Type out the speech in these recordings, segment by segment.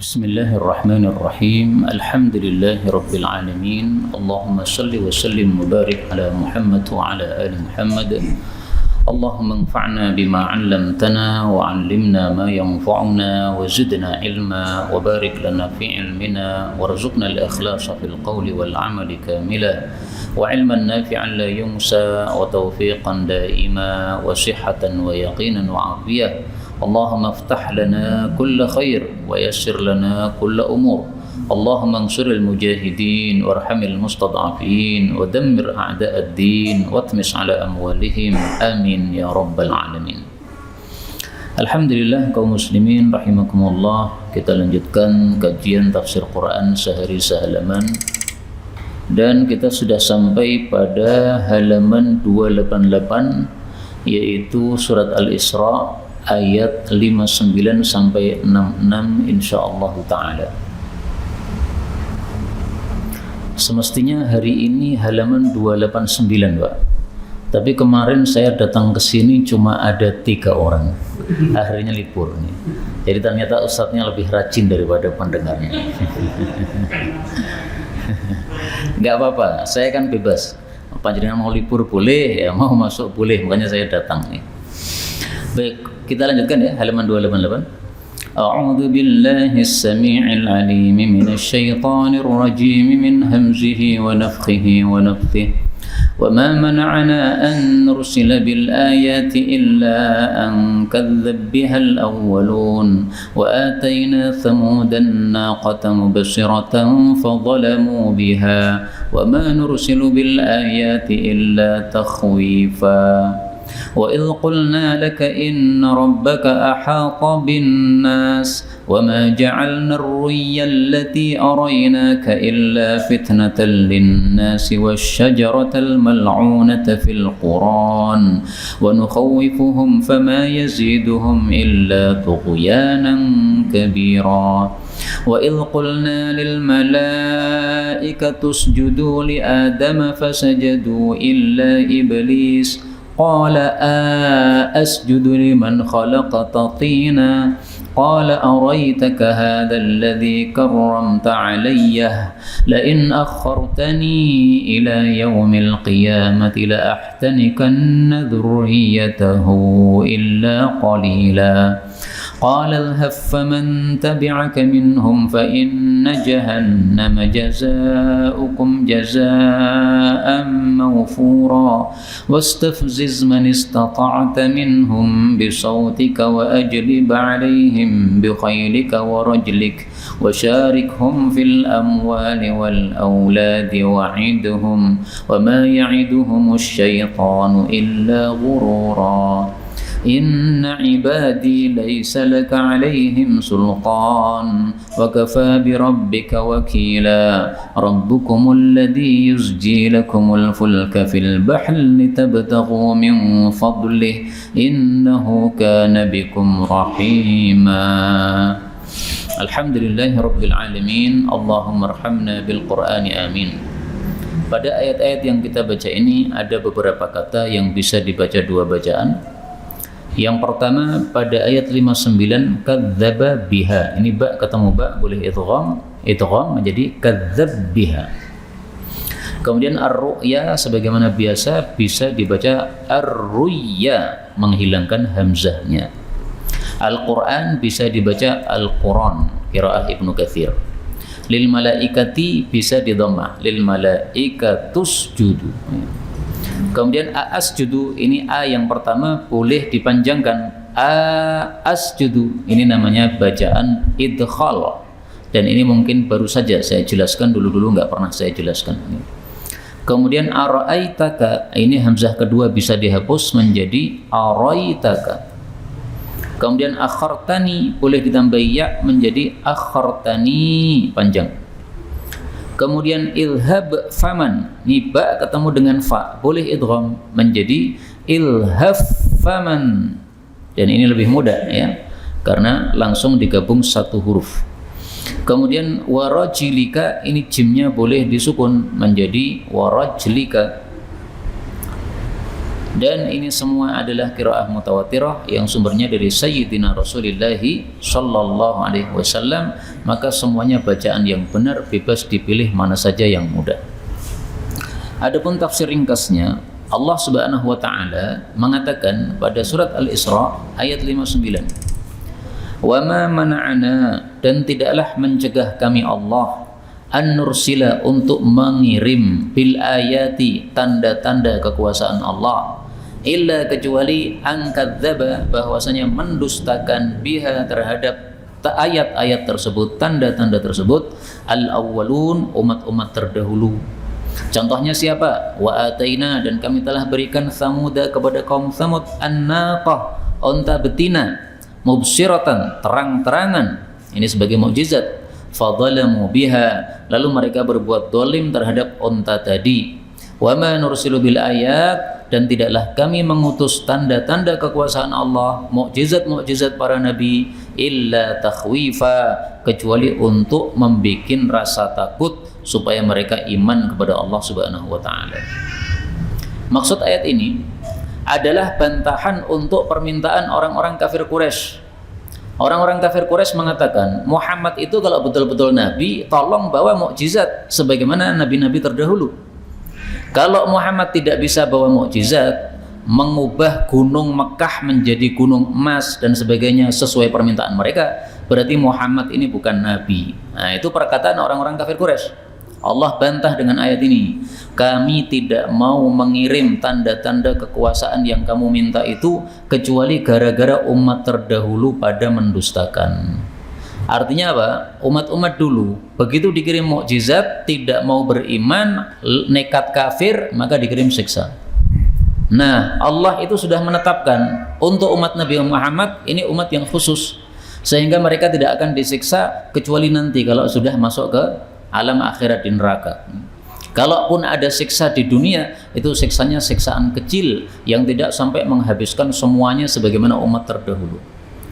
Bismillahirrahmanirrahim. Alhamdulillahi rabbil alamin. Allahumma salli wa sallim wa barik ala Muhammad wa ala ali Muhammad. Allahumma anfa'na bima 'allamtana wa 'allimna ma yanfa'una wa zidna ilma wa barik lana fi ilmina warzuqna al-ikhlasa fil qawli wal 'amali kamila wa 'ilman nafi'an la yunsa wa tawfiqan daima wa sihhatan wa yaqinan wa 'afiyah. اللهم افتح لنا كل خير ويسر لنا كل أمور اللهم انصر المجاهدين وارحم المستضعفين ودمر أعداء الدين واطمس على أموالهم آمين يا رب العالمين. Alhamdulillah kaum muslimin rahimakumullah, kita lanjutkan kajian tafsir Quran sehari sehalaman dan kita sudah sampai pada halaman 288 yaitu surat Al-Isra ayat 59 sampai 66 insyaallah taala. Semestinya hari ini halaman 289, Pak. Tapi kemarin saya datang ke sini cuma ada 3 orang. Akhirnya libur nih. Jadi ternyata ustadznya lebih rajin daripada pendengarnya. Enggak apa-apa, saya kan bebas. Panjenengan mau libur boleh, ya mau masuk boleh, makanya saya datang nih. Baik, kita lanjutkan ya halaman 288. A'udzu billahi as-sami'il 'alim minasy syaithanir rajim min hamzihi wa nafthihi wa nafthihi. Wa ma mana'ana an nursila bil ayati illa an kadzdzab bihal awwalun wa atayna thamudan naqata mubsiratan fadhalamu biha wa ma nursilu bil ayati illa takhwifa. وَإِذْ قُلْنَا لَكَ إِنَّ رَبَّكَ أَحَاطَ بِالنَّاسِ وَمَا جَعَلْنَا الرُّؤْيَا الَّتِي أَرَيْنَاكَ إِلَّا فِتْنَةً لِلنَّاسِ وَالشَّجَرَةَ الْمَلْعُونَةَ فِي الْقُرْآنِ وَنُخَوِّفُهُمْ فَمَا يَزِيدُهُمْ إِلَّا طُغْيَانًا كَبِيرًا وَإِذْ قُلْنَا لِلْمَلَائِكَةِ اسْجُدُوا لِآدَمَ فَسَجَدُوا إِلَّا إِبْلِيسَ قال أسجد لمن خلقت طينا قال أريتك هذا الذي كرمت علي لئن أخرتني إلى يوم القيامة لأحتنكن ذريته إلا قليلا قال اذهب فمن تبعك منهم فإن جهنم جزاؤكم جزاء موفورا واستفزز من استطعت منهم بصوتك وأجلب عليهم بخيلك ورجلك وشاركهم في الأموال والأولاد وعدهم وما يعدهم الشيطان إلا غرورا إن عبادي ليس لك عليهم سلطان وكفى بربك وكيلا ربكم الذي يزجي لكم الفلك في البحر لتبتغوا من فضله إنه كان بكم رحيما. Alhamdulillahi rabbil alamin. Allahumma arhamna bil Qur'ani amin. Pada ayat-ayat yang kita baca ini ada beberapa kata yang bisa dibaca 2 bacaan. Yang pertama pada ayat 59 kadzdzaba biha. Ini ba ketemu ba boleh idgham menjadi kadzdzab biha. Kemudian ar-ru'ya sebagaimana biasa bisa dibaca ar-ru'ya menghilangkan hamzahnya. Al-Qur'an bisa dibaca al-Quran qiraah Ibnu Katsir. Lil malaikati bisa didhammah lil malaikatus judu. Kemudian asjudu, ini a yang pertama boleh dipanjangkan. Asjudu ini namanya bacaan idkhal. Dan ini mungkin baru saja saya jelaskan, dulu nggak pernah saya jelaskan. Kemudian ara'aitaka, ini hamzah kedua bisa dihapus menjadi araitaka. Kemudian akhartani boleh ditambah ya menjadi akhartani, panjang. Kemudian ilhab faman, ini ba ketemu dengan fa, boleh idgham menjadi ilhaf faman. Dan ini lebih mudah ya, karena langsung digabung 1 huruf. Kemudian warajlika, ini jimnya boleh disukun menjadi warajlika. Dan ini semua adalah qiraah mutawatirah yang sumbernya dari Sayyidina Rasulullah sallallahu alaihi wasallam, maka semuanya bacaan yang benar, bebas dipilih mana saja yang mudah. Adapun tafsir ringkasnya, Allah Subhanahu wa taala mengatakan pada surat Al-Isra ayat 59, "Wa ma mana'ana," dan tidaklah mencegah kami Allah, an nursila, untuk mengirim, bil ayati, tanda-tanda kekuasaan Allah, illa, kecuali an kadzdzaba, bahwasanya mendustakan, biha, terhadap ayat-ayat tersebut, tanda-tanda tersebut, al-awwalun, umat-umat terdahulu. Contohnya siapa? Wa ataina, dan kami telah berikan Samuda, kepada kaum Samud, an-naqah, unta betina, mubsiratan, terang-terangan, ini sebagai mukjizat. Fadzalamu biha, lalu mereka berbuat zalim terhadap unta tadi. Wa ma nursilu bil ayat, dan tidaklah kami mengutus tanda-tanda kekuasaan Allah, mukjizat-mukjizat para nabi, illa takhwifa, kecuali untuk membikin rasa takut supaya mereka iman kepada Allah Subhanahu wa taala. Maksud ayat ini adalah bantahan untuk permintaan orang-orang kafir Quraisy. Orang-orang kafir Quraisy mengatakan, Muhammad itu kalau betul-betul nabi, tolong bawa mukjizat sebagaimana nabi-nabi terdahulu. Kalau Muhammad tidak bisa bawa mukjizat, mengubah gunung Mekah menjadi gunung emas dan sebagainya sesuai permintaan mereka, berarti Muhammad ini bukan nabi. Nah, itu perkataan orang-orang kafir Quraisy. Allah bantah dengan ayat ini, kami tidak mau mengirim tanda-tanda kekuasaan yang kamu minta itu kecuali gara-gara umat terdahulu pada mendustakan. Artinya apa? Umat-umat dulu begitu dikirim mukjizat tidak mau beriman, nekat kafir, maka dikirim siksa. Nah, Allah itu sudah menetapkan untuk umat Nabi Muhammad ini umat yang khusus, sehingga mereka tidak akan disiksa kecuali nanti kalau sudah masuk ke alam akhirat di neraka. Kalaupun ada siksa di dunia, itu siksanya siksaan kecil yang tidak sampai menghabiskan semuanya sebagaimana umat terdahulu.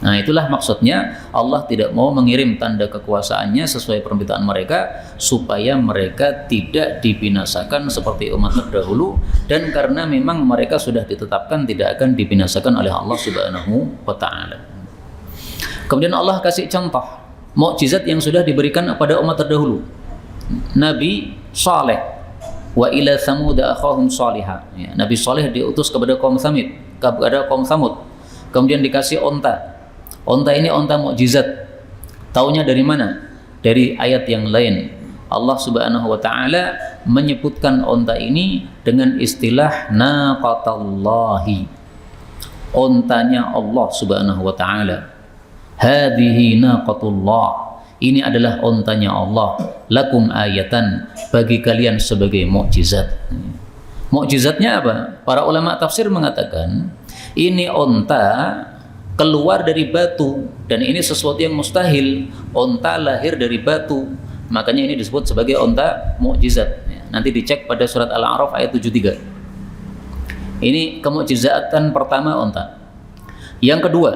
Nah, itulah maksudnya Allah tidak mau mengirim tanda kekuasaannya sesuai permintaan mereka supaya mereka tidak dibinasakan seperti umat terdahulu, dan karena memang mereka sudah ditetapkan tidak akan dibinasakan oleh Allah Subhanahu wa taala. Kemudian Allah kasih contoh mukjizat yang sudah diberikan kepada umat terdahulu. Nabi Saleh, wa ila Tsamud akhahum Salihah. Ya, Nabi Saleh diutus kepada kaum Tsamud. Kemudian dikasih onta. Onta ini onta mukjizat. Taunya dari mana? Dari ayat yang lain. Allah Subhanahu wa taala menyebutkan onta ini dengan istilah naqatallahi. Ontanya Allah Subhanahu wa taala. Hadhihi naqatullah. Ini adalah ontanya Allah, lakum ayatan, bagi kalian sebagai mukjizat. Mukjizatnya apa? Para ulama tafsir mengatakan ini onta keluar dari batu, dan ini sesuatu yang mustahil. Onta lahir dari batu, makanya ini disebut sebagai onta mukjizat. Nanti dicek pada surat Al-A'raf ayat 73. Ini kemukjizatan pertama onta. Yang kedua,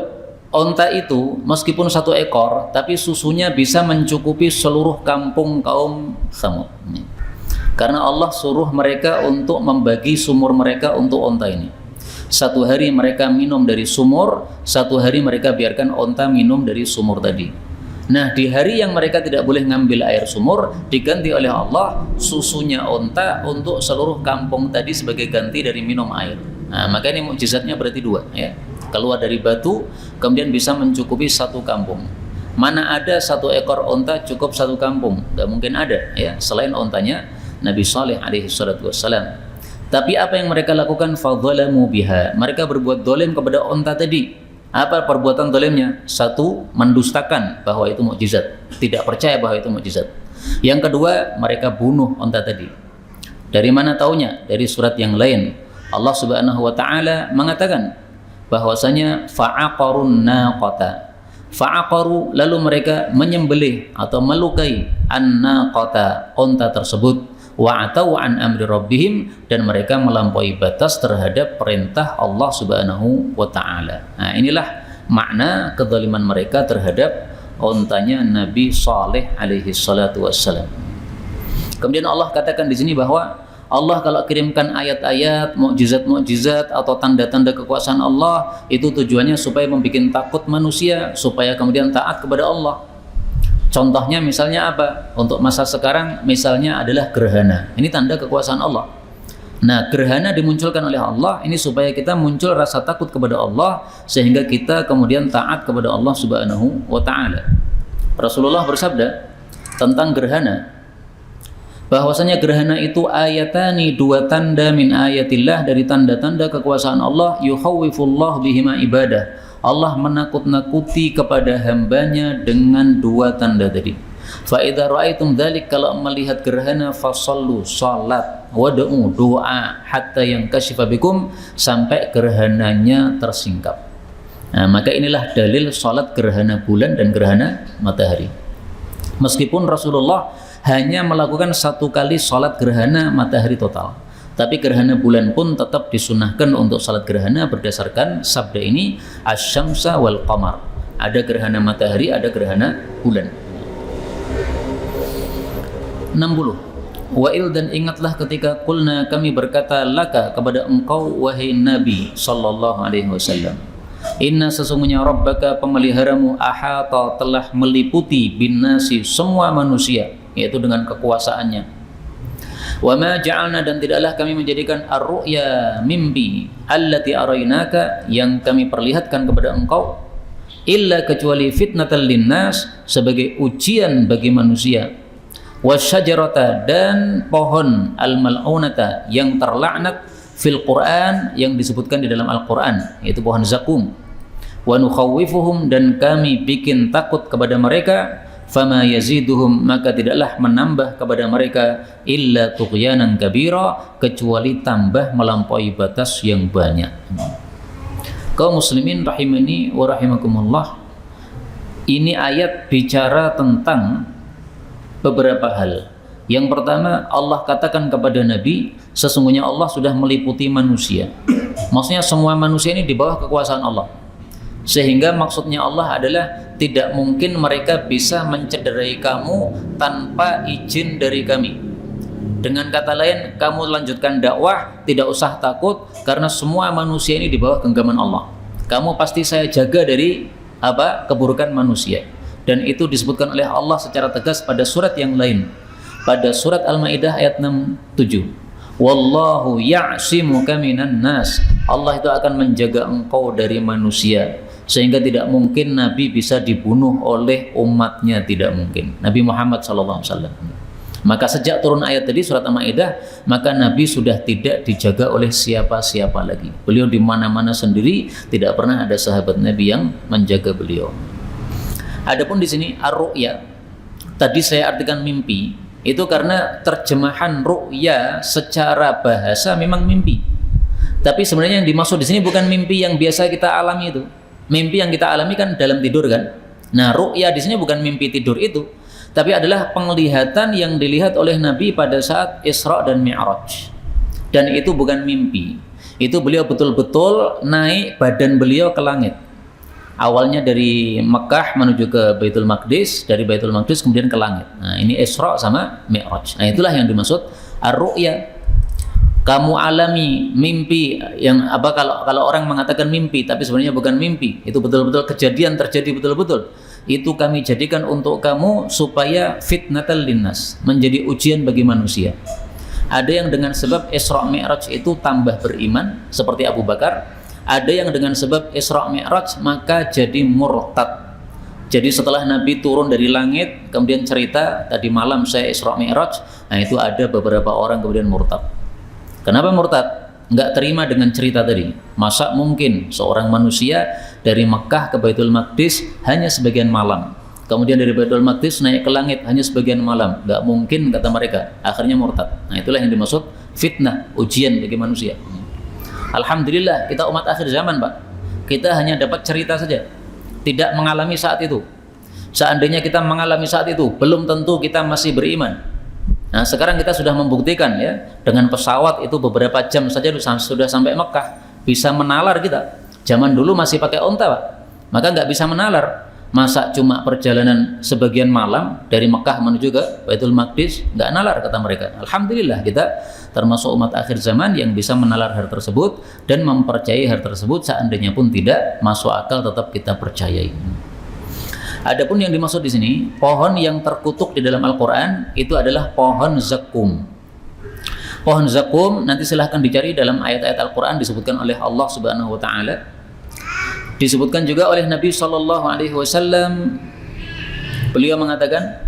onta itu meskipun satu ekor, tapi susunya bisa mencukupi seluruh kampung kaum Tsamud. Karena Allah suruh mereka untuk membagi sumur mereka untuk onta ini. Satu hari mereka minum dari sumur, satu hari mereka biarkan onta minum dari sumur tadi. Nah, di hari yang mereka tidak boleh ngambil air sumur, diganti oleh Allah susunya onta untuk seluruh kampung tadi sebagai ganti dari minum air. Nah, maka ini mukjizatnya berarti dua, ya. Keluar dari batu, kemudian bisa mencukupi satu kampung. Mana ada satu ekor onta cukup satu kampung? Tidak mungkin ada, ya. Selain ontanya Nabi Saleh alaihi salatu wassalam. Tapi apa yang mereka lakukan? Fadzalamu biha. Mereka berbuat zalim kepada onta tadi. Apa perbuatan zalimnya? Satu, mendustakan bahwa itu mukjizat, tidak percaya bahwa itu mukjizat. Yang kedua, mereka bunuh onta tadi. Dari mana taunya? Dari surat yang lain. Allah Subhanahu wa taala mengatakan bahwasanya fa'aqarun naqata. Fa'aqaru, lalu mereka menyembelih atau melukai an-naqata, onta tersebut, wa'atau an amri rabbihim, dan mereka melampaui batas terhadap perintah Allah Subhanahu wa taala. Nah, inilah makna kezaliman mereka terhadap ontanya Nabi Saleh alaihi salatu wassalam. Kemudian Allah katakan di sini bahwa Allah kalau kirimkan ayat-ayat, mukjizat-mukjizat atau tanda-tanda kekuasaan Allah, itu tujuannya supaya membuat takut manusia, supaya kemudian taat kepada Allah. Contohnya misalnya apa? Untuk masa sekarang misalnya adalah gerhana. Ini tanda kekuasaan Allah. Nah, gerhana dimunculkan oleh Allah ini supaya kita muncul rasa takut kepada Allah, sehingga kita kemudian taat kepada Allah Subhanahu wa ta'ala. Rasulullah bersabda tentang gerhana, bahwasanya gerhana itu ayatani, dua tanda min ayatillah, dari tanda-tanda kekuasaan Allah, yukhawwifullah bihima ibadah. Allah menakut-nakuti kepada hambanya dengan dua tanda tadi. Fa idza ra'aitum dzalik, kalau melihat gerhana, fasallu, salat, wad'u, doa, hatta yankashifa bikum, sampai gerhananya tersingkap. Nah, maka inilah dalil salat gerhana bulan dan gerhana matahari. Meskipun Rasulullah hanya melakukan satu kali salat gerhana matahari total, tapi gerhana bulan pun tetap disunahkan untuk salat gerhana berdasarkan sabda ini, asy-syamsa wal qamar. Ada gerhana matahari, ada gerhana bulan. 60. Wa'il, dan ingatlah ketika qulna, kami berkata, laka, kepada engkau wahai Nabi sallallahu alaihi wasallam, inna, sesungguhnya Rabbaka, pemeliharamu, ahata, telah meliputi bin nasi, semua manusia, yaitu dengan kekuasaannya. Wa ma ja'alna, dan tidaklah kami menjadikan ar-ru'ya, mimpi, allati arainaka, yang kami perlihatkan kepada engkau, illa, kecuali fitnatal linnas, sebagai ujian bagi manusia, wasyajarata, dan pohon al-mal'unata, yang terlaknat, fil Quran, yang disebutkan di dalam Al-Quran, yaitu pohon zakum. Wa nukhawwifuhum, dan kami bikin takut kepada mereka, fama yaziduhum, maka tidaklah menambah kepada mereka, illa tughyanan kabira, kecuali tambah melampaui batas yang banyak. Kaum muslimin rahimani wa rahimakumullah, ini ayat bicara tentang beberapa hal. Yang pertama, Allah katakan kepada Nabi, sesungguhnya Allah sudah meliputi manusia. Maksudnya semua manusia ini di bawah kekuasaan Allah. Sehingga maksudnya Allah adalah tidak mungkin mereka bisa mencederai kamu tanpa izin dari kami. Dengan kata lain, kamu lanjutkan dakwah, tidak usah takut, karena semua manusia ini di bawah genggaman Allah. Kamu pasti saya jaga dari keburukan manusia. Dan itu disebutkan oleh Allah secara tegas pada surat yang lain. Pada surat Al-Maidah ayat 67. Wallahu ya'simuka minan nas. Allah itu akan menjaga engkau dari manusia, sehingga tidak mungkin Nabi bisa dibunuh oleh umatnya, tidak mungkin. Nabi Muhammad SAW. Maka sejak turun ayat tadi surat Al-Maidah, maka Nabi sudah tidak dijaga oleh siapa-siapa lagi. Beliau di mana-mana sendiri, tidak pernah ada sahabat Nabi yang menjaga beliau. Adapun di sini ar-ru'ya, tadi saya artikan mimpi, itu karena terjemahan ru'ya secara bahasa memang mimpi. Tapi sebenarnya yang dimaksud di sini bukan mimpi yang biasa kita alami itu. Mimpi yang kita alami kan dalam tidur kan. Nah, ru'ya di sini bukan mimpi tidur itu, tapi adalah penglihatan yang dilihat oleh Nabi pada saat Isra dan Mi'raj. Dan itu bukan mimpi. Itu beliau betul-betul naik badan beliau ke langit. Awalnya dari Mekah menuju ke Baitul Maqdis, dari Baitul Maqdis kemudian ke langit. Nah, ini Isra sama Mi'raj. Nah, itulah yang dimaksud ar-ru'ya. Kamu alami mimpi yang kalau orang mengatakan mimpi tapi sebenarnya bukan mimpi, itu betul-betul kejadian, terjadi betul-betul. Itu kami jadikan untuk kamu supaya fitnatal linnas, menjadi ujian bagi manusia. Ada yang dengan sebab Isra Mi'raj itu tambah beriman seperti Abu Bakar. Ada yang dengan sebab Isra Mi'raj maka jadi murtad. Jadi setelah Nabi turun dari langit kemudian cerita tadi malam saya Isra Mi'raj, nah itu ada beberapa orang kemudian murtad. Kenapa murtad? Enggak terima dengan cerita tadi. Masa mungkin seorang manusia dari Mekah ke Baitul Maqdis hanya sebagian malam, kemudian dari Baitul Maqdis naik ke langit hanya sebagian malam? Enggak mungkin, kata mereka. Akhirnya murtad. Nah, itulah yang dimaksud fitnah, ujian bagi manusia. Alhamdulillah kita umat akhir zaman, Pak. Kita hanya dapat cerita saja, tidak mengalami saat itu. Seandainya kita mengalami saat itu, belum tentu kita masih beriman. Nah, sekarang kita sudah membuktikan ya, dengan pesawat itu beberapa jam saja sudah sampai Mekah, bisa menalar kita. Zaman dulu masih pakai onta, Pak, maka nggak bisa menalar. Masa cuma perjalanan sebagian malam dari Mekah menuju ke Baitul Maqdis nggak nalar, kata mereka. Alhamdulillah kita termasuk umat akhir zaman yang bisa menalar hal tersebut dan mempercayai hal tersebut, seandainya pun tidak masuk akal tetap kita percayai. Adapun yang dimaksud di sini, pohon yang terkutuk di dalam Al-Quran itu adalah pohon zakum. Pohon zakum nanti silahkan dicari dalam ayat-ayat Al-Quran, disebutkan oleh Allah Subhanahu Wa Taala. Disebutkan juga oleh Nabi Sallallahu Alaihi Wasallam, beliau mengatakan,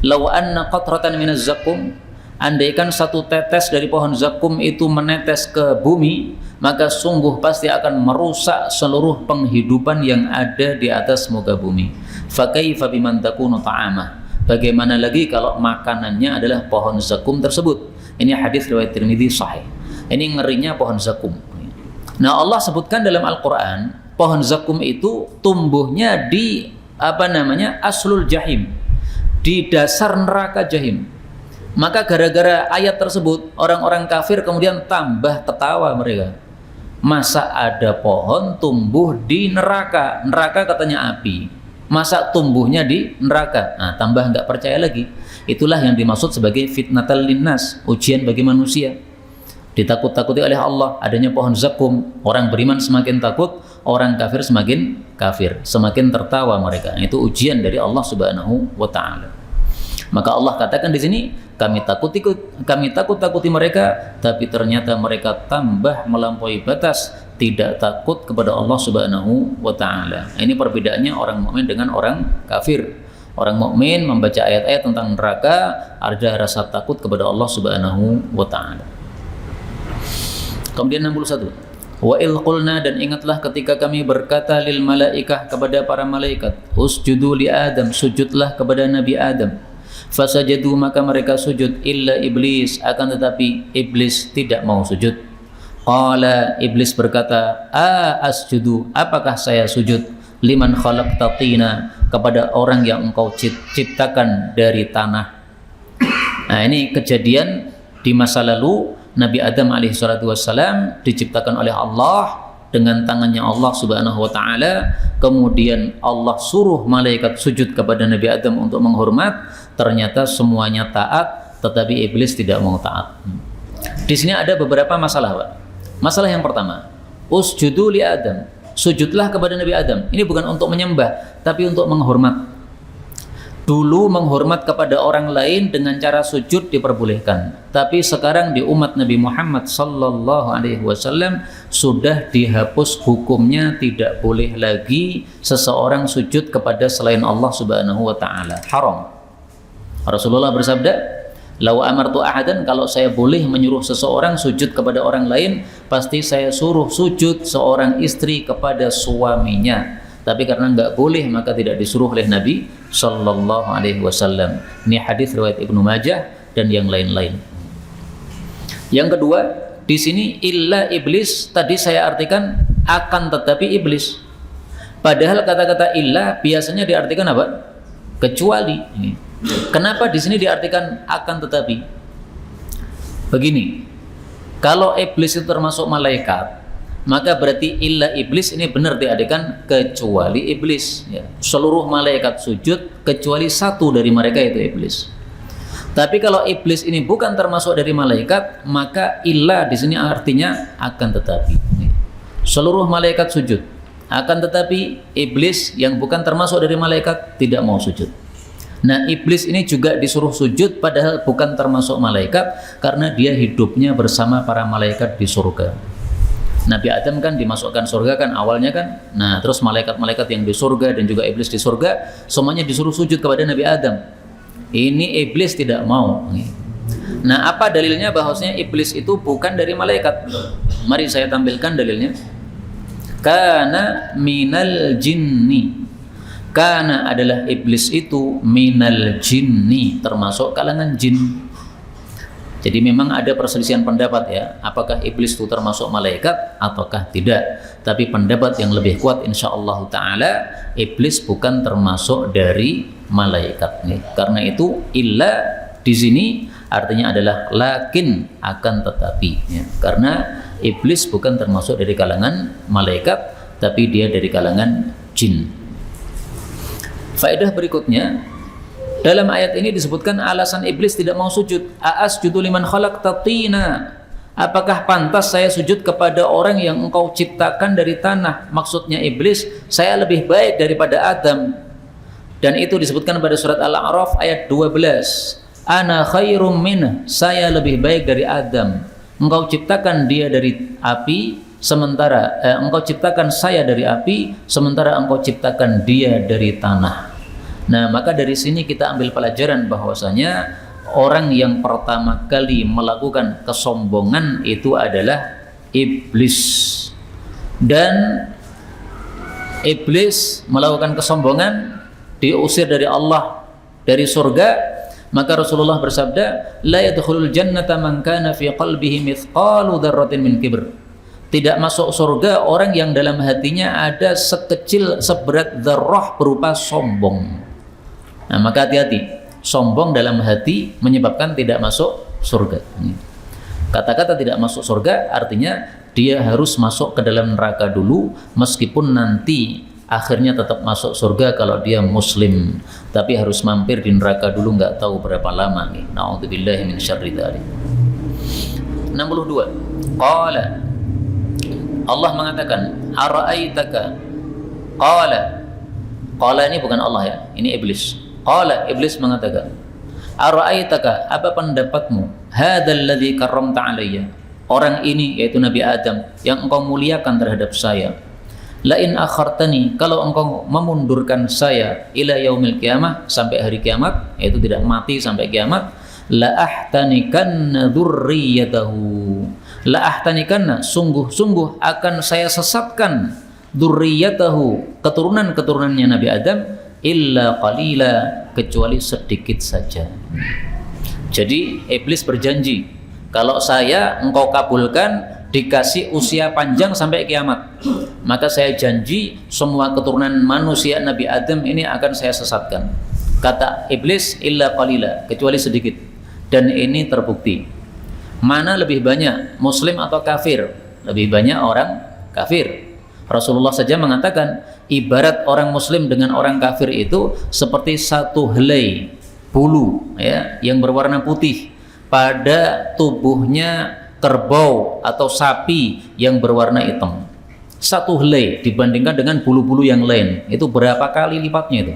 "Lau anna qatratan minaz zakum," andaikan satu tetes dari pohon zakum itu menetes ke bumi, maka sungguh pasti akan merusak seluruh penghidupan yang ada di atas muka bumi. Fa kaifa biman takunu ta'amah? Bagaimana lagi kalau makanannya adalah pohon zakum tersebut? Ini hadis riwayat Tirmidzi sahih. Ini ngerinya pohon zakum. Nah, Allah sebutkan dalam Al-Quran, pohon zakum itu tumbuhnya di aslul jahim, di dasar neraka jahim. Maka gara-gara ayat tersebut, orang-orang kafir kemudian tambah ketawa mereka. Masa ada pohon tumbuh di neraka? Neraka katanya api, masa tumbuhnya di neraka? Nah, tambah nggak percaya lagi. Itulah yang dimaksud sebagai fitnatal linnas, ujian bagi manusia. Ditakut-takuti oleh Allah adanya pohon zakum. Orang beriman semakin takut, orang kafir semakin kafir, semakin tertawa mereka. Itu ujian dari Allah Subhanahu Wa Taala. Maka Allah katakan di sini, kami takut-takuti mereka, tapi ternyata mereka tambah melampaui batas, tidak takut kepada Allah Subhanahu Wa Taala. Ini perbedaannya orang mukmin dengan orang kafir. Orang mukmin membaca ayat-ayat tentang neraka, ada rasa takut kepada Allah Subhanahu Wa Taala. Kemudian 61. Wa il qulna, dan ingatlah ketika kami berkata lil malaikah, kepada para malaikat, usjudu li Adam, sujudlah kepada Nabi Adam. Fasajadu, maka mereka sujud, illa iblis, akan tetapi iblis tidak mau sujud. Qala, iblis berkata, asjudu, apakah saya sujud, liman khalaqta tina, kepada orang yang engkau ciptakan dari tanah. Nah, ini kejadian di masa lalu. Nabi Adam alaihissalatu wassalam diciptakan oleh Allah dengan tangannya Allah Subhanahu Wa Taala. Kemudian Allah suruh malaikat sujud kepada Nabi Adam untuk menghormat. Ternyata semuanya taat, tetapi iblis tidak mau taat. Di sini ada beberapa masalah, Pak. Masalah yang pertama, usjudu li Adam, sujudlah kepada Nabi Adam. Ini bukan untuk menyembah, tapi untuk menghormat. Dulu menghormat kepada orang lain dengan cara sujud diperbolehkan, tapi sekarang di umat Nabi Muhammad sallallahu alaihi wasallam sudah dihapus hukumnya, tidak boleh lagi seseorang sujud kepada selain Allah Subhanahu wa taala. Haram. Rasulullah bersabda, "Lau amartu ahadan," kalau saya boleh menyuruh seseorang sujud kepada orang lain, pasti saya suruh sujud seorang istri kepada suaminya. Tapi karena nggak boleh, maka tidak disuruh oleh Nabi Sallallahu Alaihi Wasallam. Ini hadis riwayat Ibnu Majah dan yang lain-lain. Yang kedua, di sini illa iblis tadi saya artikan akan tetapi iblis. Padahal kata-kata illa biasanya diartikan apa? Kecuali. Kenapa di sini diartikan akan tetapi? Begini, kalau iblis itu termasuk malaikat, maka berarti illa iblis ini benar diartikan kecuali iblis, ya. Seluruh malaikat sujud kecuali satu dari mereka, yaitu iblis. Tapi kalau iblis ini bukan termasuk dari malaikat, maka illa di sini artinya akan tetapi. Seluruh malaikat sujud, akan tetapi iblis yang bukan termasuk dari malaikat tidak mau sujud. Nah, iblis ini juga disuruh sujud padahal bukan termasuk malaikat, karena dia hidupnya bersama para malaikat di surga. Nabi Adam kan dimasukkan surga kan awalnya kan. Nah, terus malaikat-malaikat yang di surga dan juga iblis di surga semuanya disuruh sujud kepada Nabi Adam. Ini iblis tidak mau. Nah, apa dalilnya bahwasanya iblis itu bukan dari malaikat? Mari saya tampilkan dalilnya. Kana minal jinni. Kana adalah iblis itu minal jinni, termasuk kalangan jin. Jadi memang ada perselisihan pendapat, ya, apakah iblis itu termasuk malaikat ataukah tidak. Tapi pendapat yang lebih kuat insyaallah taala, iblis bukan termasuk dari malaikat nih. Karena itu illa di sini artinya adalah lakin, akan tetapi, ya. Karena iblis bukan termasuk dari kalangan malaikat, tapi dia dari kalangan jin. Faedah berikutnya, dalam ayat ini disebutkan alasan iblis tidak mau sujud. Aasjudu liman khalaqta tina. Apakah pantas saya sujud kepada orang yang engkau ciptakan dari tanah? Maksudnya iblis, saya lebih baik daripada Adam. Dan itu disebutkan pada surat Al-A'raf ayat 12. Ana khairum minhu, saya lebih baik dari Adam. Engkau ciptakan dia dari api, sementara engkau ciptakan saya dari api, sementara engkau ciptakan dia dari tanah. Nah, maka dari sini kita ambil pelajaran bahwasanya orang yang pertama kali melakukan kesombongan itu adalah iblis. Dan iblis melakukan kesombongan, diusir dari Allah, dari surga. Maka Rasulullah bersabda, la yadkhulul jannata man kana fi qalbihi mithqalu dzarratin min kibr. Tidak masuk surga orang yang dalam hatinya ada sekecil seberat dzarrah berupa sombong. Nah, maka hati-hati, sombong dalam hati menyebabkan tidak masuk surga. Kata-kata tidak masuk surga artinya dia harus masuk ke dalam neraka dulu, meskipun nanti akhirnya tetap masuk surga kalau dia muslim, tapi harus mampir di neraka dulu, nggak tahu berapa lama nih. Na'udzubillahi min syarri dzalik. 62. Qala, Allah mengatakan, ara'aitaka. Qala ini bukan Allah ya, ini iblis. Qala, iblis mengatakan, ara'aitaka, apa pendapatmu? Hadzal ladzi karramta alayya. Orang ini yaitu Nabi Adam yang engkau muliakan terhadap saya. La in akhartani, kalau engkau memundurkan saya ila yaumil qiyamah, sampai hari kiamat, yaitu tidak mati sampai kiamat, la ahtanikanna dzurriyyatahu. La ahtanikanna, sungguh-sungguh akan saya sesatkan dzurriyyatahu, keturunan-keturunannya Nabi Adam, illa qalila, kecuali sedikit saja. Jadi iblis berjanji, kalau saya engkau kabulkan, dikasih usia panjang sampai kiamat, maka saya janji semua keturunan manusia Nabi Adam ini akan saya sesatkan. Kata iblis, illa qalila, kecuali sedikit. Dan ini terbukti. Mana lebih banyak, muslim atau kafir? Lebih banyak orang kafir. Rasulullah saja mengatakan, ibarat orang muslim dengan orang kafir itu seperti satu helai bulu ya, yang berwarna putih pada tubuhnya kerbau atau sapi yang berwarna hitam. Satu helai dibandingkan dengan bulu-bulu yang lain, itu berapa kali lipatnya itu.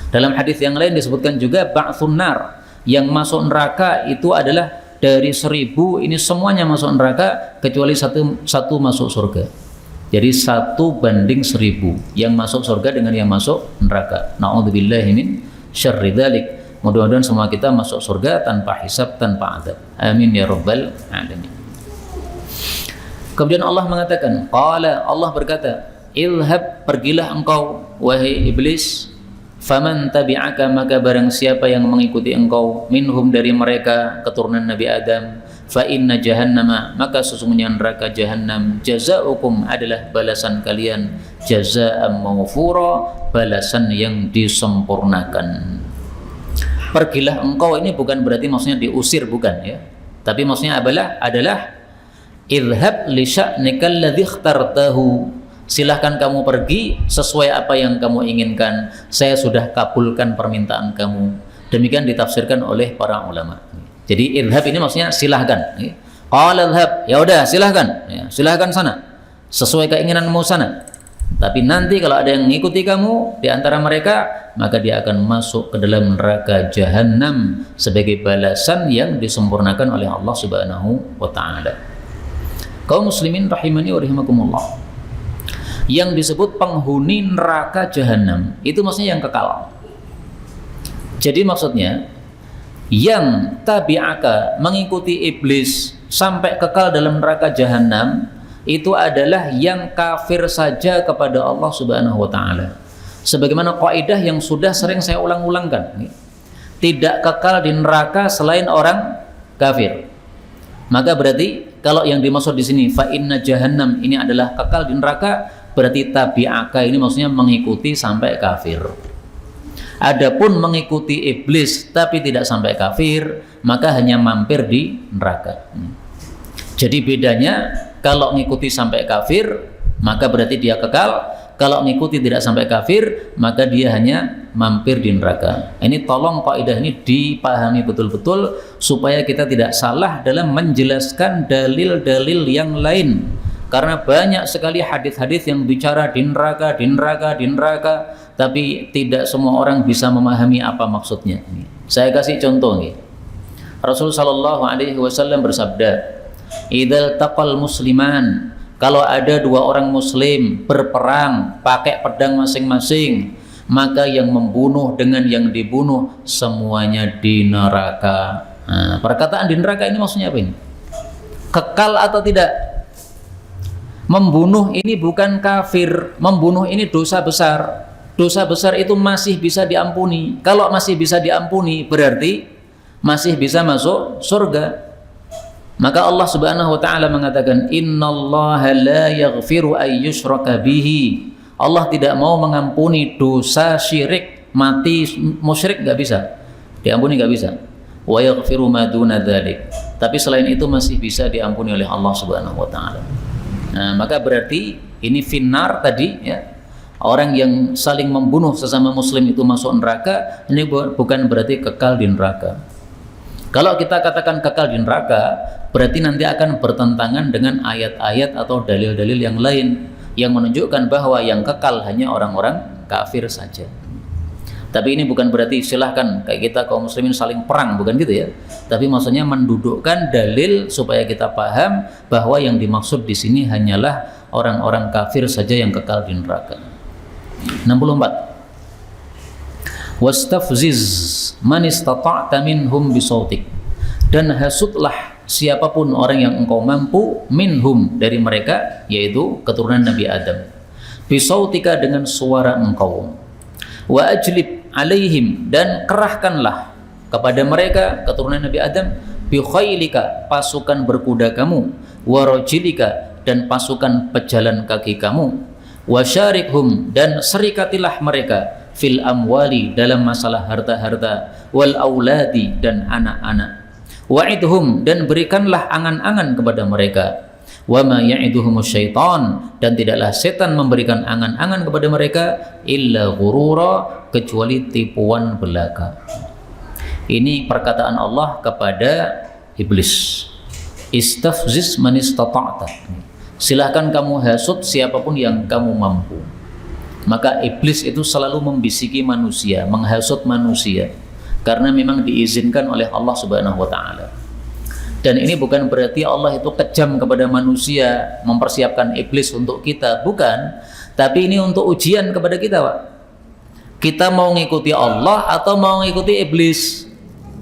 Dalam hadis yang lain disebutkan juga ba'tsun nar, yang masuk neraka itu adalah dari 1000, ini semuanya masuk neraka kecuali satu masuk surga. Jadi 1 banding 1000 yang masuk surga dengan yang masuk neraka. Na'udzubillahi min syarri dzalik. Mudah-mudahan semua kita masuk surga tanpa hisab, tanpa adab. Amin ya rabbal alamin. Kemudian Allah mengatakan, qala, Allah berkata, ilhab, pergilah engkau wahai iblis, faman tabi'aka, maka barang siapa yang mengikuti engkau, minhum, dari mereka keturunan Nabi Adam, fa inna jahannama, maka sesungguhnya neraka jahannam, jazaukum, adalah balasan kalian, jazaa'an mawfura, balasan yang disempurnakan. Pergilah engkau ini bukan berarti maksudnya diusir, bukan ya, tapi maksudnya adalah idhab li sya'nikal ladzi ikhtartahu, silahkan kamu pergi sesuai apa yang kamu inginkan, saya sudah kabulkan permintaan kamu. Demikian ditafsirkan oleh para ulama. Jadi idhab ini maksudnya silahkan. Qala idhab, ya udah silahkan, ya, silahkan sana, sesuai keinginanmu sana. Tapi nanti kalau ada yang mengikuti kamu di antara mereka, maka dia akan masuk ke dalam neraka jahannam sebagai balasan yang disempurnakan oleh Allah Subhanahu wa taala. Kaum muslimin rahimani wa rahimakumullah. Yang disebut penghuni neraka jahannam itu maksudnya yang kekal. Jadi maksudnya yang tabi'aka, mengikuti iblis sampai kekal dalam neraka jahannam, itu adalah yang kafir saja kepada Allah Subhanahu wa taala. Sebagaimana kaidah yang sudah sering saya ulang-ulangkan, tidak kekal di neraka selain orang kafir. Maka berarti kalau yang dimaksud di sini fa inna jahannam ini adalah kekal di neraka, berarti tabi'aka ini maksudnya mengikuti sampai kafir. Adapun mengikuti iblis tapi tidak sampai kafir, maka hanya mampir di neraka. Jadi bedanya, kalau mengikuti sampai kafir maka berarti dia kekal, Kalau mengikuti tidak sampai kafir, maka dia hanya mampir di neraka. Ini tolong kaidah ini dipahami betul-betul supaya kita tidak salah dalam menjelaskan dalil-dalil yang lain. Karena banyak sekali hadis-hadis yang bicara di neraka, di neraka, di neraka, tapi tidak semua orang bisa memahami apa maksudnya. Saya kasih contoh nih. Rasulullah sallallahu alaihi wasallam bersabda, "Idzal taqal musliman," kalau ada dua orang muslim berperang pakai pedang masing-masing, maka yang membunuh dengan yang dibunuh semuanya di neraka. Nah, perkataan di neraka ini maksudnya apa ini? Kekal atau tidak? Membunuh ini bukan kafir, membunuh ini dosa besar. Dosa besar itu masih bisa diampuni. Kalau masih bisa diampuni, berarti masih bisa masuk surga. Maka Allah Subhanahu wa taala mengatakan, "Innallaha la yaghfiru ay yushraka bihi." Allah tidak mau mengampuni dosa syirik, mati musyrik enggak bisa. Diampuni enggak bisa. Wa yaghfiru ma duna dzalik. Tapi selain itu masih bisa diampuni oleh Allah Subhanahu wa taala. Nah, maka berarti ini finnar tadi ya. Orang yang saling membunuh sesama muslim itu masuk neraka, ini bukan berarti kekal di neraka. Kalau kita katakan kekal di neraka, berarti nanti akan bertentangan dengan ayat-ayat atau dalil-dalil yang lain yang menunjukkan bahwa yang kekal hanya orang-orang kafir saja. Tapi ini bukan berarti silahkan kayak kita kaum muslimin saling perang, bukan gitu ya. Tapi maksudnya mendudukkan dalil supaya kita paham bahwa yang dimaksud di sini hanyalah orang-orang kafir saja yang kekal di neraka. 64. Wastafziz man istata'ta minhum bisautik, dan hasutlah siapapun orang yang engkau mampu minhum dari mereka, yaitu keturunan Nabi Adam, bisautika dengan suara engkau, wa ajlib alaihim, dan kerahkanlah kepada mereka keturunan Nabi Adam, bi khailika, pasukan berkuda kamu, wa rajilika, dan pasukan pejalan kaki kamu, wa syarikhum, dan serikatilah mereka, fil amwali, dalam masalah harta-harta, wal auladi, dan anak-anak, wa'idhum, dan berikanlah angan-angan kepada mereka, wa ma ya'iduhumus syaitan, dan tidaklah setan memberikan angan-angan kepada mereka, illa ghurura, kecuali tipuan belaka. Ini perkataan Allah kepada iblis. Istafziz man istata'ta, silahkan kamu hasut siapapun yang kamu mampu. Maka iblis itu selalu membisiki manusia, menghasut manusia, karena memang diizinkan oleh Allah Subhanahu wa taala. Dan ini bukan berarti Allah itu kejam kepada manusia, mempersiapkan iblis untuk kita, bukan. Tapi ini untuk ujian kepada kita, Pak. Kita mau ngikuti Allah atau mau ngikuti iblis?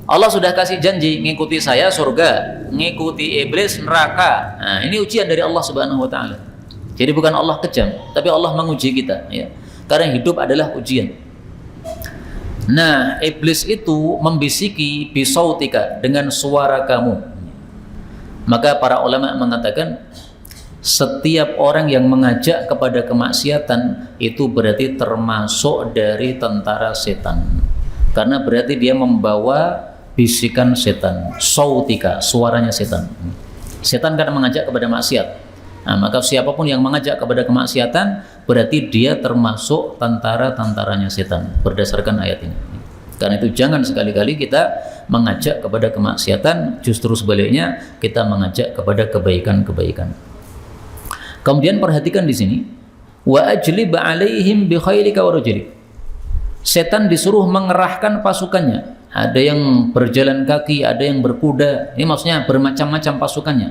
Allah sudah kasih janji, ngikuti saya surga, ngikuti iblis neraka. Nah, ini ujian dari Allah Subhanahu wa taala. Jadi bukan Allah kejam, tapi Allah menguji kita, ya. Karena hidup adalah ujian. Nah, iblis itu membisiki bisautika, dengan suara kamu. Maka para ulama mengatakan setiap orang yang mengajak kepada kemaksiatan itu berarti termasuk dari tentara setan. Karena berarti dia membawa bisikan setan, sautika, suaranya setan. Setan kan mengajak kepada maksiat. Nah, maka siapapun yang mengajak kepada kemaksiatan berarti dia termasuk tentara-tentaranya setan berdasarkan ayat ini. Karena itu jangan sekali-kali kita mengajak kepada kemaksiatan, justru sebaliknya kita mengajak kepada kebaikan-kebaikan. Kemudian perhatikan di sini, wa ajlib alaihim bi khailika wa rajlik. Setan disuruh mengerahkan pasukannya. Ada yang berjalan kaki, ada yang berkuda. Ini maksudnya bermacam-macam pasukannya.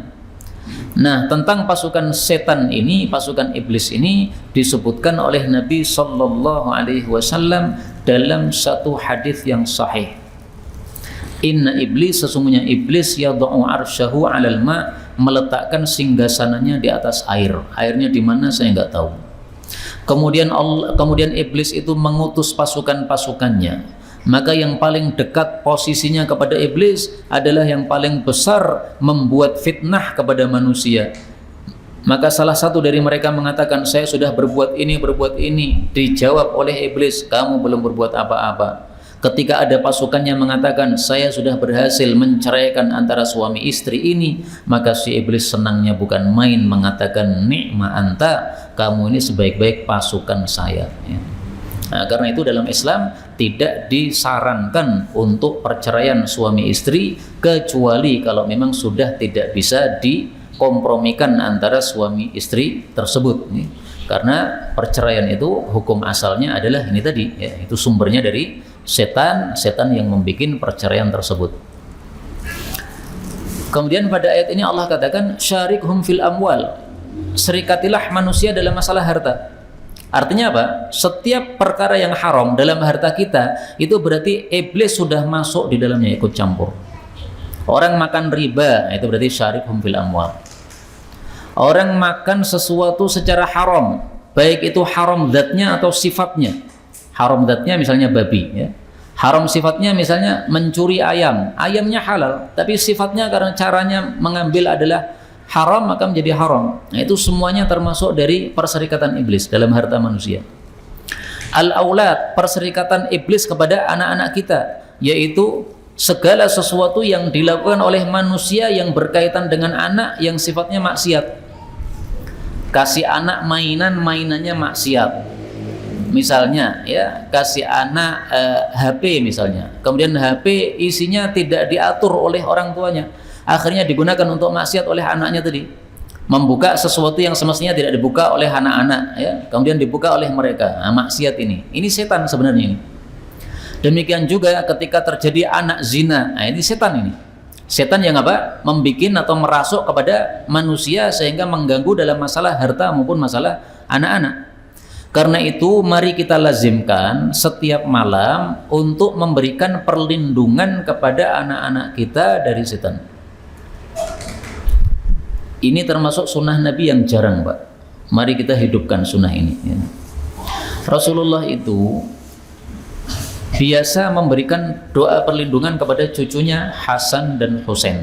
Nah, tentang pasukan setan ini, pasukan iblis ini disebutkan oleh Nabi sallallahu alaihi wasallam dalam satu hadis yang sahih. Inna iblis, sesungguhnya iblis, yad'u arsyahu 'alal ma, meletakkan singgasananya di atas air. Airnya di mana saya enggak tahu. Kemudian iblis itu mengutus pasukan-pasukannya. Maka yang paling dekat posisinya kepada iblis adalah yang paling besar membuat fitnah kepada manusia. Maka salah satu dari mereka mengatakan, saya sudah berbuat ini. Dijawab oleh iblis, kamu belum berbuat apa-apa. Ketika ada pasukan yang mengatakan saya sudah berhasil menceraikan antara suami istri ini, maka si iblis senangnya bukan main, mengatakan ni'ma anta, kamu ini sebaik-baik pasukan saya. Nah, karena itu dalam Islam tidak disarankan untuk perceraian suami istri kecuali kalau memang sudah tidak bisa dikompromikan antara suami istri tersebut. Karena perceraian itu hukum asalnya adalah ini tadi, ya, itu sumbernya dari setan yang membuat perceraian tersebut. Kemudian pada ayat ini Allah katakan syarikhum fil amwal, serikatilah manusia dalam masalah harta. Artinya apa? Setiap perkara yang haram dalam harta kita itu berarti iblis sudah masuk di dalamnya, ikut campur. Orang makan riba itu berarti syarikhum fil amwal. Orang makan sesuatu secara haram, baik itu haram zatnya atau sifatnya. Haram zatnya misalnya babi, ya. Haram sifatnya misalnya mencuri ayam. Ayamnya halal, tapi sifatnya karena caranya mengambil adalah haram, maka menjadi haram. Nah, itu semuanya termasuk dari perserikatan iblis dalam harta manusia. Al-aulad, perserikatan iblis kepada anak-anak kita, yaitu segala sesuatu yang dilakukan oleh manusia yang berkaitan dengan anak yang sifatnya maksiat. Kasih anak mainannya maksiat. Misalnya ya, kasih anak HP misalnya. Kemudian HP isinya tidak diatur oleh orang tuanya. Akhirnya digunakan untuk maksiat oleh anaknya tadi. Membuka sesuatu yang semestinya tidak dibuka oleh anak-anak, ya. Kemudian dibuka oleh mereka. Nah, maksiat ini. Ini setan sebenarnya ini. Demikian juga ketika terjadi anak zina. Nah, ini setan ini. Setan yang apa? Membikin atau merasuk kepada manusia sehingga mengganggu dalam masalah harta maupun masalah anak-anak. Karena itu mari kita lazimkan setiap malam untuk memberikan perlindungan kepada anak-anak kita dari setan. Ini termasuk sunnah Nabi yang jarang, Pak. Mari kita hidupkan sunnah ini, ya. Rasulullah itu biasa memberikan doa perlindungan kepada cucunya Hasan dan Husain.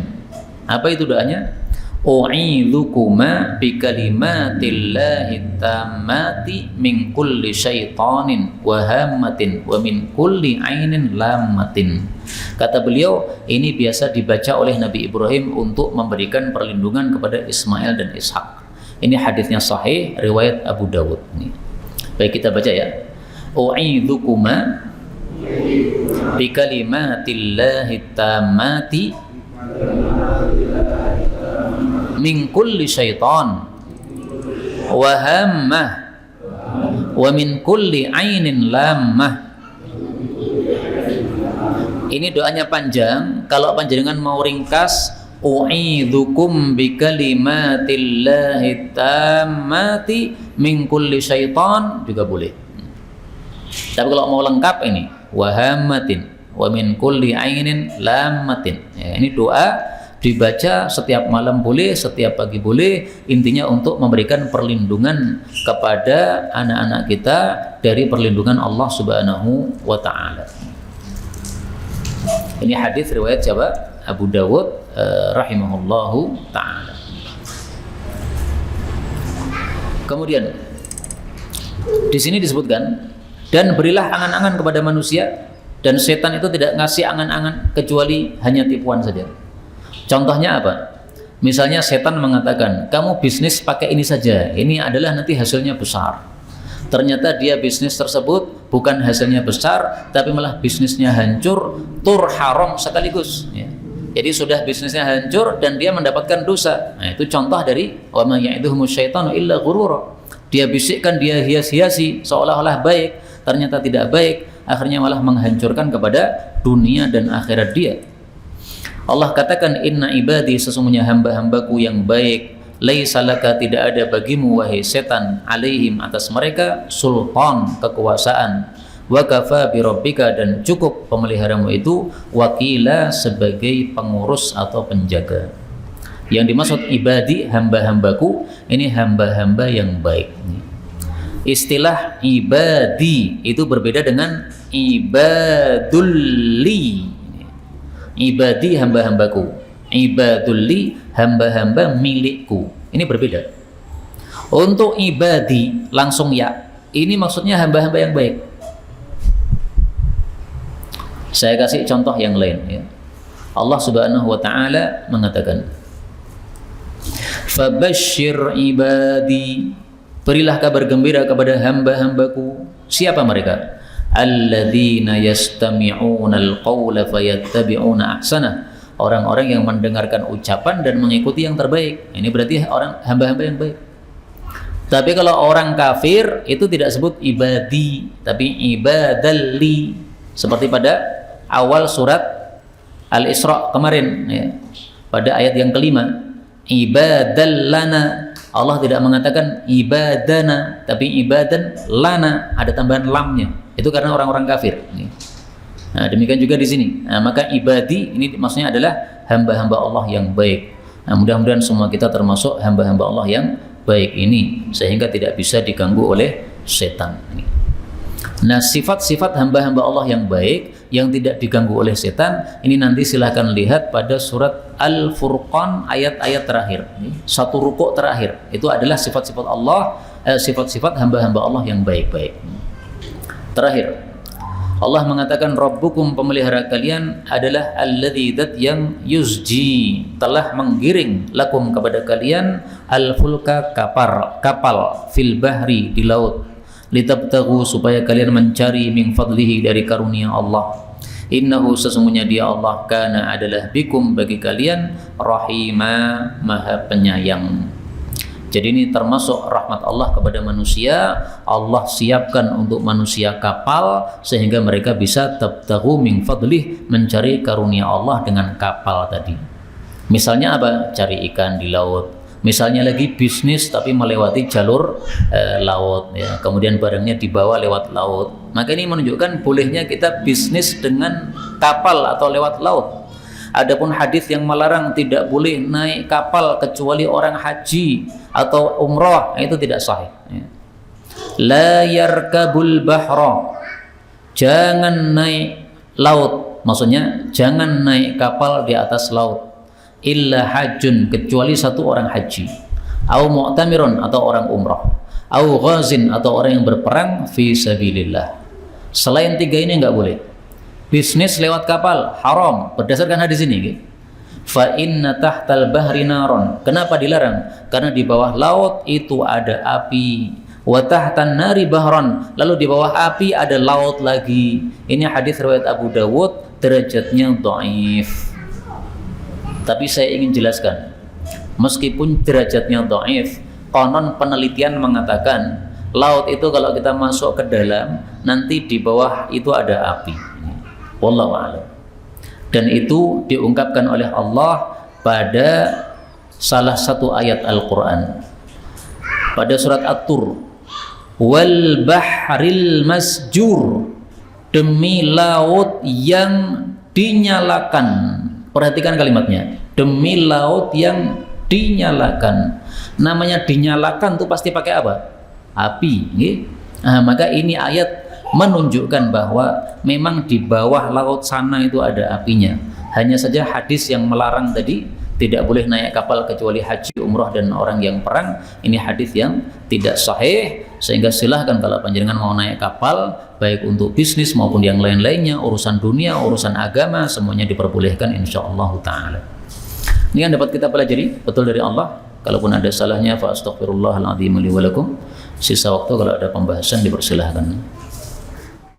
Apa itu doanya? U'idhukuma bikalimatillahi tammati min kulli syaitanin wa hammatin wa min kulli ainin lammatin. Kata beliau, ini biasa dibaca oleh Nabi Ibrahim untuk memberikan perlindungan kepada Ismail dan Ishak. Ini hadisnya sahih riwayat Abu Dawud. Baik, kita baca ya. U'idhukuma bikalimatillahi tammati min kulli syaitan wa hammah wa min kulli ainin lammah. Ini doanya panjang. Kalau panjenengan mau ringkas, u'idzukum bikalimatillahi tammati min kulli syaitan juga boleh. Tapi kalau mau lengkap ini wahammatin wa min kulli ainin lammatin, ya, ini doa dibaca setiap malam boleh, setiap pagi boleh. Intinya untuk memberikan perlindungan kepada anak-anak kita dari perlindungan Allah Subhanahu wa ta'ala. Ini hadis riwayat siapa? Abu Dawud rahimahullahu ta'ala. Kemudian di sini disebutkan, dan berilah angan-angan kepada manusia, dan setan itu tidak ngasih angan-angan kecuali hanya tipuan saja. Contohnya apa? Misalnya setan mengatakan, kamu bisnis pakai ini saja, ini adalah nanti hasilnya besar. Ternyata dia bisnis tersebut bukan hasilnya besar, tapi malah bisnisnya hancur, tur haram sekaligus, ya. Jadi sudah bisnisnya hancur dan dia mendapatkan dosa. Nah, itu contoh dari wa ma ya'iduhumus syaitanu illa ghurura. Dia bisikkan, dia hias-hiasi seolah-olah baik, ternyata tidak baik, akhirnya malah menghancurkan kepada dunia dan akhirat dia. Allah katakan, inna ibadi, sesungguhnya hamba-hambaku yang baik, laisa laka, tidak ada bagimu wahai setan, alaihim, atas mereka, sultan, kekuasaan, wa kafa bi rabbika, dan cukup pemeliharamu itu, wakila, sebagai pengurus atau penjaga. Yang dimaksud ibadi, hamba-hambaku, ini hamba-hamba yang baik. Istilah ibadi itu berbeda dengan ibadulli. Ibadi, hamba-hambaku. Ibadulli, hamba-hamba milikku. Ini berbeda. Untuk ibadi langsung ya, ini maksudnya hamba-hamba yang baik. Saya kasih contoh yang lain ya. Allah Subhanahu wa taala mengatakan, "Fabashshir ibadi." Berilah kabar gembira kepada hamba-hambaku. Siapa mereka? Alladzina yastami'una al-qawla fayattabi'una ahsanah. Orang-orang yang mendengarkan ucapan dan mengikuti yang terbaik. Ini berarti orang hamba-hamba yang baik. Tapi kalau orang kafir itu tidak sebut ibadi, tapi ibadalli. Seperti pada awal surat Al-Isra kemarin ya. Pada ayat yang kelima, ibadallana. Allah tidak mengatakan ibadana, tapi ibadan lana, ada tambahan lamnya. Itu karena orang-orang kafir. Nah, demikian juga di sini. Nah, maka ibadi ini maksudnya adalah hamba-hamba Allah yang baik. Nah, mudah-mudahan semua kita termasuk hamba-hamba Allah yang baik ini, sehingga tidak bisa diganggu oleh setan. Nah, sifat-sifat hamba-hamba Allah yang baik yang tidak diganggu oleh setan ini nanti silahkan lihat pada surat Al-Furqan ayat-ayat terakhir. Satu rukuk terakhir itu adalah sifat-sifat Allah, sifat-sifat hamba-hamba Allah yang baik-baik. Terakhir, Allah mengatakan Rabbukum, pemelihara kalian adalah alladzi, dzat yang yuzji, telah menggiring lakum kepada kalian al-fulka, kapal fil bahri, di laut, litabtaghu, supaya kalian mencari min fadlihi, dari karunia Allah. Innahu, sesungguhnya dia Allah, kana, adalah bikum, bagi kalian, rahima, maha penyayang. Jadi ini termasuk rahmat Allah kepada manusia. Allah siapkan untuk manusia kapal sehingga mereka bisa tabtaghu min fadlih, mencari karunia Allah dengan kapal tadi. Misalnya apa? Cari ikan di laut. Misalnya lagi bisnis tapi melewati jalur laut ya. Kemudian barangnya dibawa lewat laut. Maka ini menunjukkan bolehnya kita bisnis dengan kapal atau lewat laut. Adapun hadis yang melarang tidak boleh naik kapal kecuali orang haji atau umrah, itu tidak sahih. La yarkabul bahra, jangan naik laut, maksudnya jangan naik kapal di atas laut. Illa hajjun, kecuali satu orang haji, au mu'tamirun, atau orang umrah, au ghazin, atau orang yang berperang fi sabilillah. Selain tiga ini enggak boleh. Bisnis lewat kapal haram berdasarkan hadis ini. Fa inna tahtal bahri naron. Kenapa dilarang? Karena di bawah laut itu ada api. Wa tahtan nari bahron. Lalu di bawah api ada laut lagi. Ini hadis riwayat Abu Dawud, derajatnya dhaif. Tapi saya ingin jelaskan, meskipun derajatnya dhaif, konon penelitian mengatakan laut itu kalau kita masuk ke dalam, nanti di bawah itu ada api. Wallahu a'lam. Dan itu diungkapkan oleh Allah pada salah satu ayat Al-Quran, pada surat At-Tur. Wal bahril masjur, demi laut yang dinyalakan. Perhatikan kalimatnya, demi laut yang dinyalakan. Namanya dinyalakan tuh pasti pakai apa? Api. Nah, maka ini ayat menunjukkan bahwa memang di bawah laut sana itu ada apinya. Hanya saja hadis yang melarang tadi, tidak boleh naik kapal kecuali haji, umrah, dan orang yang perang, ini hadis yang tidak sahih. Sehingga silahkan kalau panjenengan mau naik kapal, baik untuk bisnis maupun yang lain-lainnya, urusan dunia, urusan agama, semuanya diperbolehkan insyaallah ta'ala. Ini yang dapat kita pelajari betul dari Allah. Kalaupun ada salahnya, fa astaghfirullahaladzim li wa lakum. Sisa waktu kalau ada pembahasan dipersilahkan.